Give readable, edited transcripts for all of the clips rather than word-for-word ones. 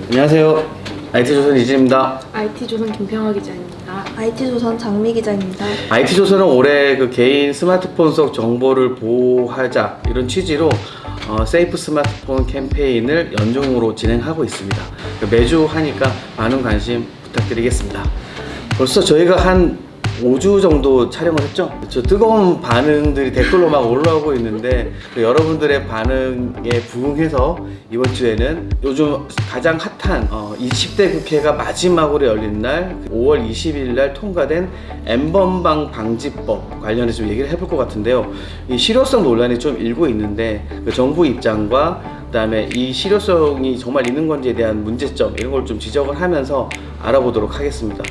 안녕하세요. IT조선 이진입니다. IT조선 김평화 기자입니다. IT조선 장미 기자입니다. IT조선은 올해 그 개인 스마트폰 속 정보를 보호하자 이런 취지로 세이프 스마트폰 캠페인을 연중으로 진행하고 있습니다. 매주 하니까 많은 관심 부탁드리겠습니다. 벌써 저희가 한 5주 정도 촬영을 했죠. 저 뜨거운 반응들이 댓글로 막 올라오고 있는데 여러분들의 반응에 부응해서 이번 주에는 요즘 가장 핫한 20대 국회가 마지막으로 열린 날 5월 20일 날 통과된 N번방 방지법 관련해서 좀 얘기를 해볼 것 같은데요. 이 실효성 논란이 좀 일고 있는데 그 정부 입장과 그다음에 이 실효성이 정말 있는 건지에 대한 문제점 이런 걸 좀 지적을 하면서 알아보도록 하겠습니다.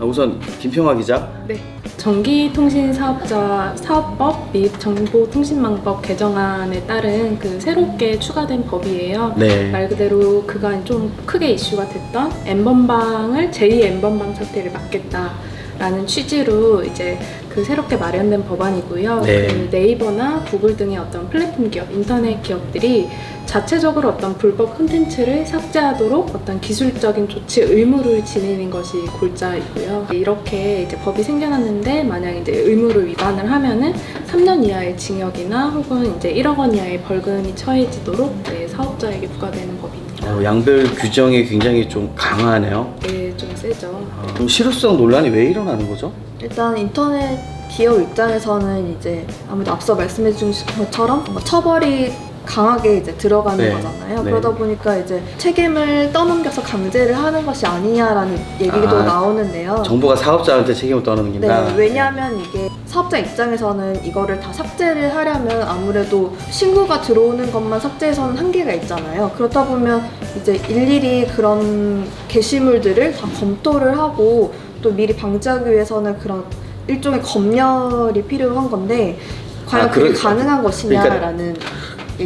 우선 김평화 기자. 네. 전기통신사업자 사업법 및 정보통신망법 개정안에 따른 그 새롭게 추가된 법이에요. 네. 말 그대로 그간 좀 크게 이슈가 됐던 N번방을 제2 N번방 사태를 막겠다라는 취지로 이제 그 새롭게 마련된 법안이고요. 네. 그 네이버나 구글 등의 어떤 플랫폼 기업, 인터넷 기업들이 자체적으로 어떤 불법 콘텐츠를 삭제하도록 어떤 기술적인 조치 의무를 지니는 것이 골자이고요. 이렇게 이제 법이 생겨났는데 만약 이제 의무를 위반을 하면은 3년 이하의 징역이나 혹은 이제 1억 원 이하의 벌금이 처해지도록 사업자에게 부과되는 법입니다. 양들 규정이 굉장히 좀 강하네요. 네, 좀 세죠. 그럼 실효성 논란이 왜 일어나는 거죠? 일단 인터넷 기업 입장에서는 이제 아무래도 앞서 말씀해 주신 것처럼 처벌이 강하게 이제 들어가는 네. 거잖아요. 네. 그러다 보니까 이제 책임을 떠넘겨서 강제를 하는 것이 아니냐라는 얘기도 나오는데요. 정부가 사업자한테 책임을 떠넘긴다. 네, 왜냐하면 이게 사업자 입장에서는 이거를 다 삭제를 하려면 아무래도 신고가 들어오는 것만 삭제해서는 한계가 있잖아요. 그렇다 보면 이제 일일이 그런 게시물들을 다 검토를 하고 또 미리 방지하기 위해서는 그런 일종의 검열이 필요한 건데 과연 그게 가능한 것이냐라는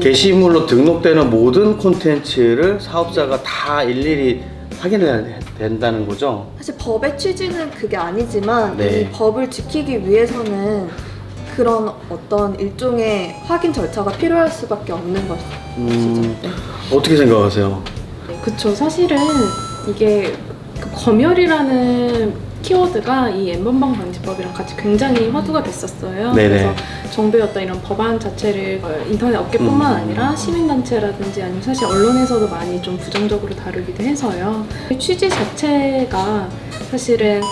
게시물로 등록되는 모든 콘텐츠를 사업자가 다 일일이 확인해야 된다는 거죠? 사실 법의 취지는 그게 아니지만 네. 이 법을 지키기 위해서는 그런 어떤 일종의 확인 절차가 필요할 수밖에 없는 것이죠. 네. 어떻게 생각하세요? 네, 그쵸. 사실은 이게 그 검열이라는 키워드가 이 N번방 방지법이랑 같이 굉장히 화두가 됐었어요. 네네. 그래서 정부의 어떤 이런 법안 자체를 인터넷 업계뿐만 아니라 시민단체라든지 아니면 사실 언론에서도 많이 좀 부정적으로 다루기도 해서요. 취지 자체가 사실은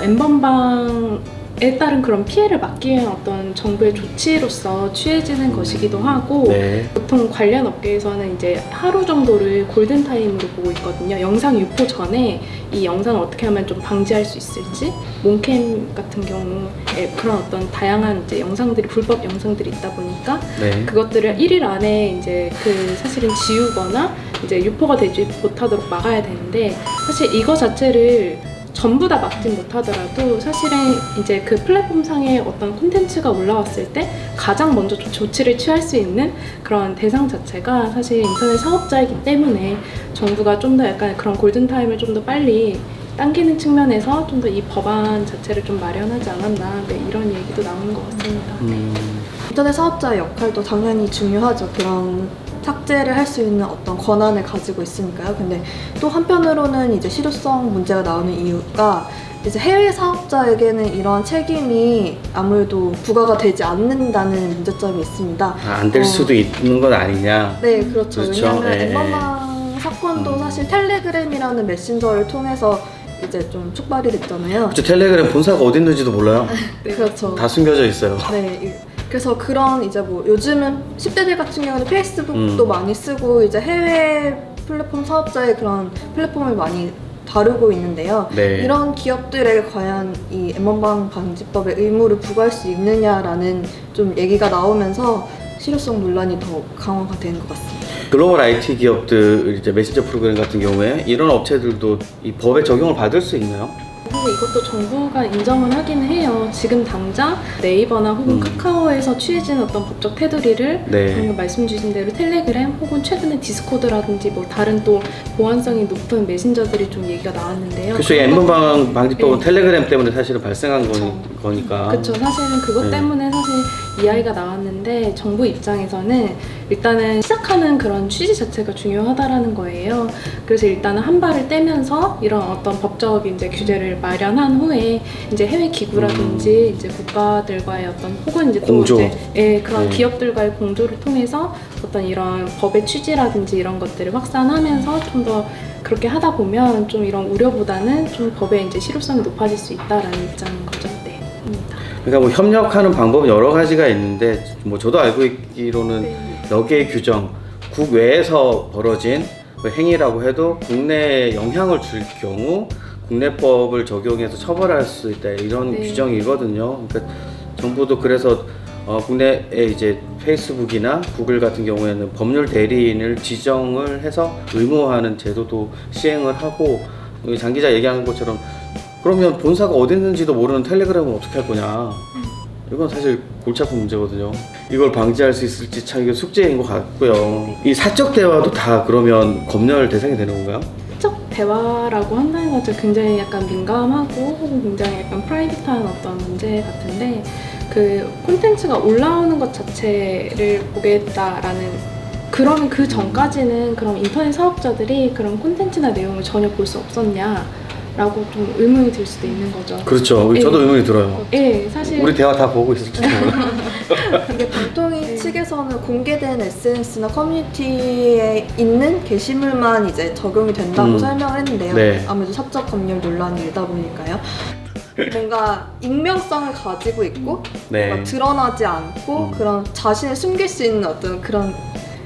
N번방에 따른 그런 피해를 막기 위한 어떤 정부의 조치로서 취해지는 것이기도 하고 네. 보통 관련 업계에서는 이제 하루 정도를 골든타임으로 보고 있거든요. 영상 유포 전에 이 영상을 어떻게 하면 좀 방지할 수 있을지, 몬캠 같은 경우에 그런 어떤 다양한 이제 영상들이, 불법 영상들이 있다 보니까 네. 그것들을 1일 안에 이제 그 사실은 지우거나 이제 유포가 되지 못하도록 막아야 되는데 사실 이거 자체를 전부 다 막진 못하더라도 사실은 이제 그 플랫폼 상에 어떤 콘텐츠가 올라왔을 때 가장 먼저 조치를 취할 수 있는 그런 대상 자체가 사실 인터넷 사업자이기 때문에 정부가 좀 더 약간 그런 골든타임을 좀 더 빨리 당기는 측면에서 좀 더 이 법안 자체를 좀 마련하지 않았나, 네, 이런 얘기도 나오는 것 같습니다. 인터넷 사업자의 역할도 당연히 중요하죠. 그런 삭제를 할 수 있는 어떤 권한을 가지고 있으니까요. 근데 또 한편으로는 이제 실효성 문제가 나오는 이유가 이제 해외 사업자에게는 이러한 책임이 아무래도 부과가 되지 않는다는 문제점이 있습니다. 안 될 수도 있는 건 아니냐? 네, 그렇죠. 그렇죠. 왜냐하면 네. N번방 사건도 사실 텔레그램이라는 메신저를 통해서 이제 좀 촉발이 됐잖아요. 그렇죠. 텔레그램 본사가 어디 있는지도 몰라요. 네, 그렇죠. 다 숨겨져 있어요. 네. 그래서 그런 이제 뭐 요즘은 10대들 같은 경우는 페이스북도 많이 쓰고 이제 해외 플랫폼 사업자의 그런 플랫폼을 많이 다루고 있는데요. 네. 이런 기업들에게 과연 이 N번방 방지법의 의무를 부과할 수 있느냐라는 좀 얘기가 나오면서 실효성 논란이 더 강화가 되는 것 같습니다. 글로벌 IT 기업들 이제 메신저 프로그램 같은 경우에 이런 업체들도 이 법의 적용을 받을 수 있나요? 사실 이것도 정부가 인정을 하기는 해요. 지금 당장 네이버나 혹은 카카오에서 취해진 어떤 법적 테두리를 네. 방금 말씀 주신 대로 텔레그램 혹은 최근에 디스코드라든지 뭐 다른 또 보안성이 높은 메신저들이 좀 얘기가 나왔는데요. 그렇죠. N번방 방지법은 네. 텔레그램 때문에 사실은 발생한 거니까. 그렇죠. 사실은 그것 네. 때문에 사실 이야기가 나왔는데 정부 입장에서는 일단은 시작하는 그런 취지 자체가 중요하다라는 거예요. 그래서 일단은 한 발을 떼면서 이런 어떤 법적 이제 규제를 마련한 후에 이제 해외 기구라든지 이제 국가들과의 어떤 혹은 이제 또 공조. 이제 예, 그런 네. 기업들과의 공조를 통해서 어떤 이런 법의 취지라든지 이런 것들을 확산하면서 좀 더 그렇게 하다 보면 좀 이런 우려보다는 좀 법의 이제 실효성이 높아질 수 있다라는 입장인 거죠. 네. 그러니까 뭐 협력하는 방법은 여러 가지가 있는데 뭐 저도 알고 있기로는 네. 여기의 규정, 국외에서 벌어진 그 행위라고 해도 국내에 영향을 줄 경우 국내법을 적용해서 처벌할 수 있다 이런 네. 규정이거든요. 그러니까 정부도 그래서 국내에 이제 페이스북이나 구글 같은 경우에는 법률 대리인을 지정을 해서 의무화하는 제도도 시행을 하고 장 기자 얘기한 것처럼 그러면 본사가 어디 있는지도 모르는 텔레그램은 어떻게 할 거냐. 이건 사실 골치 아픈 문제거든요. 이걸 방지할 수 있을지 참 이게 숙제인 것 같고요. 이 사적 대화도 다 그러면 검열 대상이 되는 건가요? 사적 대화라고 한다는 것도 굉장히 약간 민감하고 혹은 굉장히 약간 프라이빗한 어떤 문제 같은데 그 콘텐츠가 올라오는 것 자체를 보겠다라는 그러면 그 전까지는 그럼 인터넷 사업자들이 그런 콘텐츠나 내용을 전혀 볼 수 없었냐? 라고 좀 의문이 들 수도 있는 거죠. 그렇죠. 저도 예. 의문이 들어요. 예, 사실 우리 대화 다 보고 있을지도 몰라. 이게 방통위 네. 측에서는 공개된 SNS나 커뮤니티에 있는 게시물만 이제 적용이 된다고 설명을 했는데요. 네. 아무래도 사적 검열 논란이 일다 보니까요. 뭔가 익명성을 가지고 있고 네. 뭔가 드러나지 않고 그런 자신을 숨길 수 있는 어떤 그런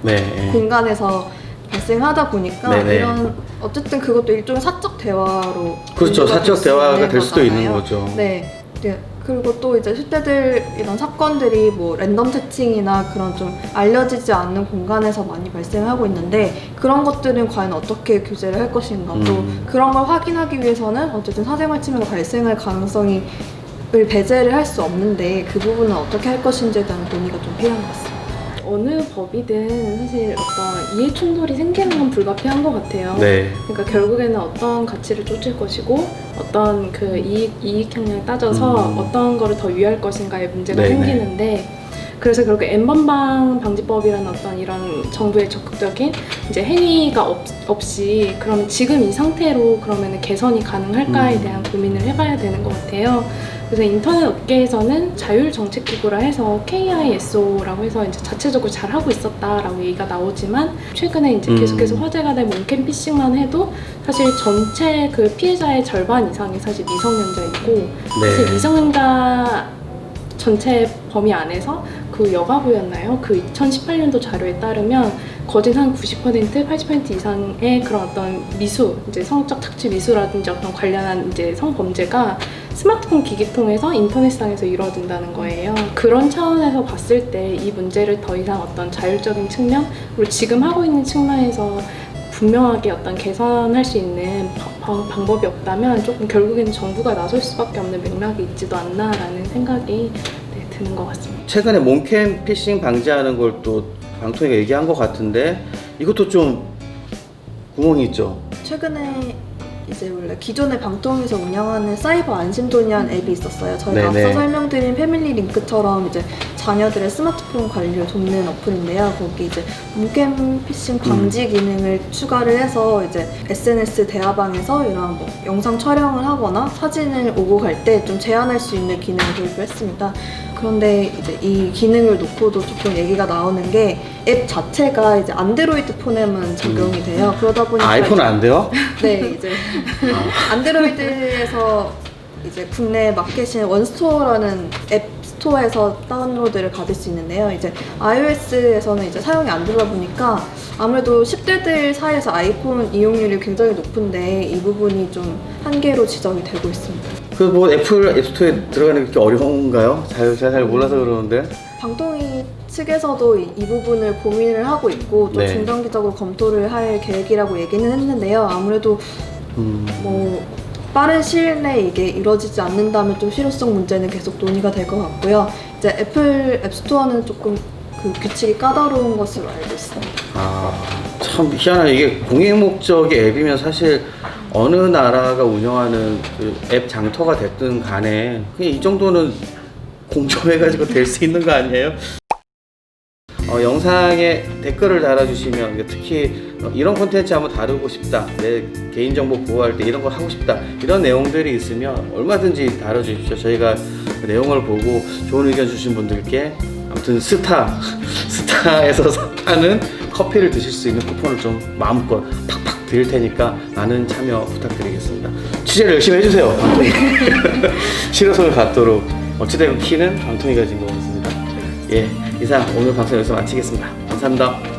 네. 공간에서 발생하다 보니까 네네. 이런 어쨌든 그것도 일종의 사적 대화로 그렇죠. 문제가 사적 수 대화가 있는 될 수도 있는 거잖아요. 거죠. 네. 네. 그리고 또 이제 10대들 이런 사건들이 뭐 랜덤 채팅이나 그런 좀 알려지지 않는 공간에서 많이 발생하고 있는데 그런 것들은 과연 어떻게 규제를 할 것인가 또 그런 걸 확인하기 위해서는 어쨌든 사생활 침해가 발생할 가능성이 을 배제를 할 수 없는데 그 부분은 어떻게 할 것인지에 대한 논의가 좀 필요한 것 같습니다. 어느 법이든 사실 어떤 이해 충돌이 생기는 건 불가피한 것 같아요. 네. 그러니까 결국에는 어떤 가치를 쫓을 것이고 어떤 그 이익 형량 따져서 어떤 거를 더 유의할 것인가의 문제가 네네. 생기는데 그래서 결국 N번방 방지법이라는 어떤 이런 정부의 적극적인 이제 행위가 없이 그러면 지금 이 상태로 그러면 개선이 가능할까에 대한 고민을 해봐야 되는 것 같아요. 그래서 인터넷 업계에서는 자율정책기구라 해서 KISO라고 해서 이제 자체적으로 잘 하고 있었다라고 얘기가 나오지만 최근에 이제 계속해서 화제가 된 몽캠 피싱만 해도 사실 전체 그 피해자의 절반 이상이 사실 미성년자이고 사실 네. 미성년자 전체 범위 안에서 그 여가부였나요? 그 2018년도 자료에 따르면 거진 한 90%, 80% 이상의 그런 어떤 미수, 이제 성적 착취 미수라든지 어떤 관련한 이제 성범죄가 스마트폰 기기 통해서 인터넷상에서 이루어진다는 거예요. 그런 차원에서 봤을 때 이 문제를 더 이상 어떤 자율적인 측면, 그리고 지금 하고 있는 측면에서 분명하게 어떤 개선할 수 있는 방법이 없다면 조금 결국에는 정부가 나설 수밖에 없는 맥락이 있지도 않나라는 생각이 드는 것 같습니다. 최근에 몽캠 피싱 방지하는 걸 또 방통위가 얘기한 것 같은데 이것도 좀 구멍이 있죠. 최근에 이제 원래 기존의 방통위에서 운영하는 사이버 안심도니라는 앱이 있었어요. 저희가 네네. 앞서 설명드린 패밀리 링크처럼 이제 자녀들의 스마트폰 관리를 돕는 어플인데요. 거기 이제 몽캠 피싱 방지 기능을 추가를 해서 이제 SNS 대화방에서 이런 뭐 영상 촬영을 하거나 사진을 오고 갈 때 좀 제한할 수 있는 기능을 도입을 했습니다. 그런데 이제 이 기능을 놓고도 조금 얘기가 나오는 게 앱 자체가 이제 안드로이드 폰에만 적용이 돼요. 그러다 보니까 아이폰은 안 돼요? 네, 이제 안드로이드에서 이제 국내 마켓인 원스토어라는 앱 스토어에서 다운로드를 받을 수 있는데요. 이제 iOS에서는 이제 사용이 안 되다 보니까 아무래도 10대들 사이에서 아이폰 이용률이 굉장히 높은데 이 부분이 좀 한계로 지적이 되고 있습니다. 그 뭐 애플 앱스토어에 들어가는 게 그렇게 어려운가요? 제가 잘 몰라서 그러는데. 방통위 측에서도 이 부분을 고민을 하고 있고 또 네. 중장기적으로 검토를 할 계획이라고 얘기는 했는데요. 아무래도 뭐 빠른 시일 내에 이게 이루어지지 않는다면 좀 실효성 문제는 계속 논의가 될 것 같고요. 이제 애플 앱스토어는 조금 그 규칙이 까다로운 것으로 알고 있습니다. 참 희한하네. 이게 공익 목적의 앱이면 사실 어느 나라가 운영하는 그 앱 장터가 됐든 간에 그냥 이 정도는 공정해가지고 될 수 있는 거 아니에요? 영상에 댓글을 달아주시면 특히 이런 콘텐츠 한번 다루고 싶다, 내 개인정보 보호할 때 이런 거 하고 싶다, 이런 내용들이 있으면 얼마든지 다뤄주십시오. 저희가 그 내용을 보고 좋은 의견 주신 분들께 아무튼 스타에서 파는 커피를 드실 수 있는 쿠폰을 좀 마음껏 팍팍 드릴 테니까 많은 참여 부탁드리겠습니다. 취재를 열심히 해주세요, 방통이. 실효성을 갖도록. 어찌되건 키는 방통이가 진 것 같습니다. 예, 이상 오늘 방송 여기서 마치겠습니다. 감사합니다.